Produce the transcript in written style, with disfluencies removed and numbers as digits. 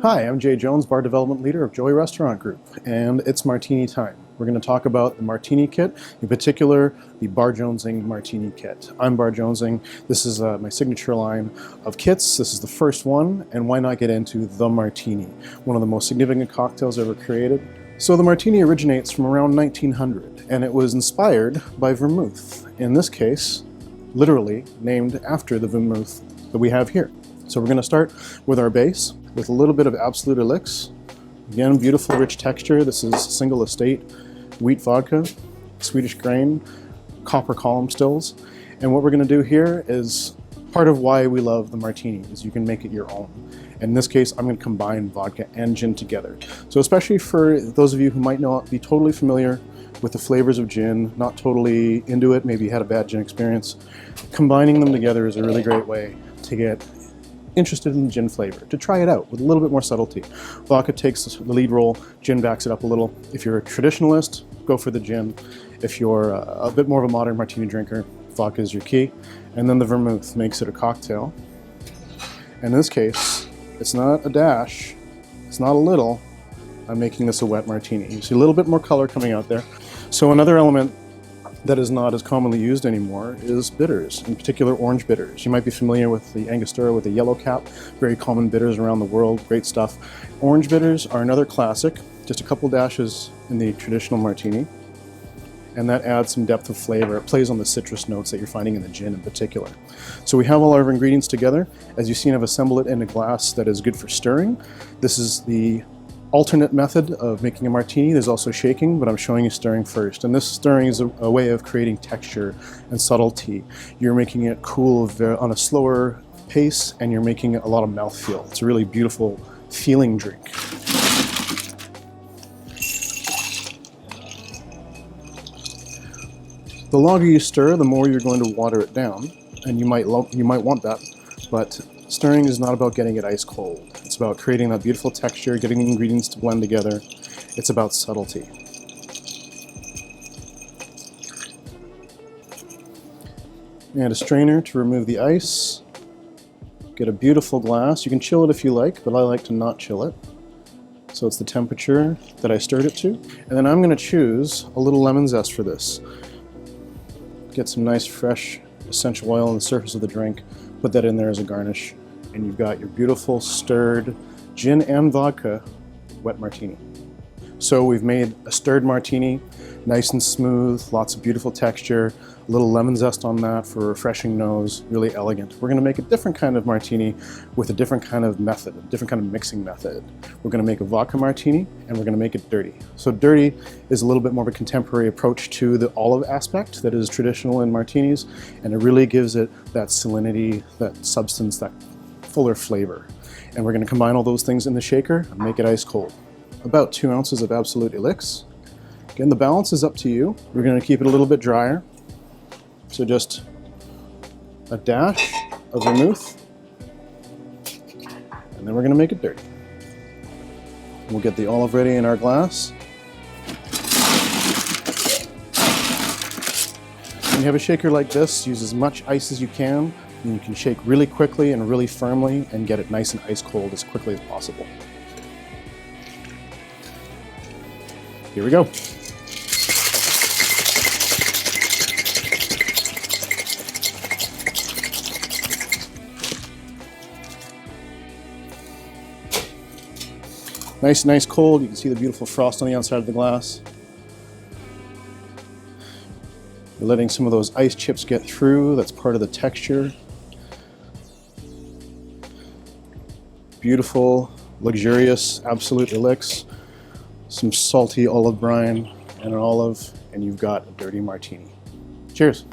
Hi, I'm Jay Jones, Bar Development Leader of Joey Restaurant Group, and it's Martini time. We're going to talk about the Martini kit, in particular, the Bar Jonesing Martini kit. I'm Bar Jonesing. This is my signature line of kits. This is the first one, and why not get into the Martini, one of the most significant cocktails ever created. So the Martini originates from around 1900, and it was inspired by vermouth. In this case, literally named after the vermouth that we have here. So we're going to start with our base, with a little bit of Absolut Elyx. Again, beautiful rich texture. This is single estate wheat vodka, Swedish grain, copper column stills. And what we're going to do here is part of why we love the Martini is you can make it your own. In this case, I'm going to combine vodka and gin together. So especially for those of you who might not be totally familiar with the flavors of gin, not totally into it, maybe you had a bad gin experience, combining them together is a really great way to get interested in the gin flavor, to try it out with a little bit more subtlety. Vodka takes the lead role, gin backs it up a little. If you're a traditionalist, go for the gin. If you're a bit more of a modern martini drinker, vodka is your key. And then the vermouth makes it a cocktail. In this case, it's not a dash, it's not a little. I'm making this a wet martini. You see a little bit more color coming out there. So another element that is not as commonly used anymore is bitters, in particular orange bitters. You might be familiar with the Angostura with the yellow cap, very common bitters around the world, great stuff. Orange bitters are another classic, just a couple dashes in the traditional martini, and that adds some depth of flavor. It plays on the citrus notes that you're finding in the gin in particular. So we have all our ingredients together. As you've seen, I've assembled it in a glass that is good for stirring. This is the alternate method of making a martini. There's also shaking, but I'm showing you stirring first. And this stirring is a way of creating texture and subtlety. You're making it cool on a slower pace, and you're making it a lot of mouthfeel. It's a really beautiful feeling drink. The longer you stir, the more you're going to water it down, and you might want that, but stirring is not about getting it ice cold. It's about creating that beautiful texture, getting the ingredients to blend together. It's about subtlety. And a strainer to remove the ice. Get a beautiful glass. You can chill it if you like, but I like to not chill it. So it's the temperature that I stirred it to. And then I'm going to choose a little lemon zest for this. Get some nice fresh essential oil on the surface of the drink. Put that in there as a garnish. And you've got your beautiful stirred gin and vodka wet martini. So we've made a stirred martini, nice and smooth, lots of beautiful texture, a little lemon zest on that for a refreshing nose, really elegant. We're gonna make a different kind of martini with a different kind of method, a different kind of mixing method. We're gonna make a vodka martini, and we're gonna make it dirty. So dirty is a little bit more of a contemporary approach to the olive aspect that is traditional in martinis, and it really gives it that salinity, that substance, that fuller flavor. And we're going to combine all those things in the shaker and make it ice cold. About 2 ounces of Absolut Elyx. Again, the balance is up to you. We're going to keep it a little bit drier. So just a dash of vermouth, and then we're going to make it dirty. We'll get the olive ready in our glass. When you have a shaker like this, use as much ice as you can. And you can shake really quickly and really firmly and get it nice and ice cold as quickly as possible. Here we go. Nice and ice cold. You can see the beautiful frost on the outside of the glass. You're letting some of those ice chips get through. That's part of the texture. Beautiful, luxurious Absolut Elyx, some salty olive brine and an olive, and you've got a dirty martini. Cheers.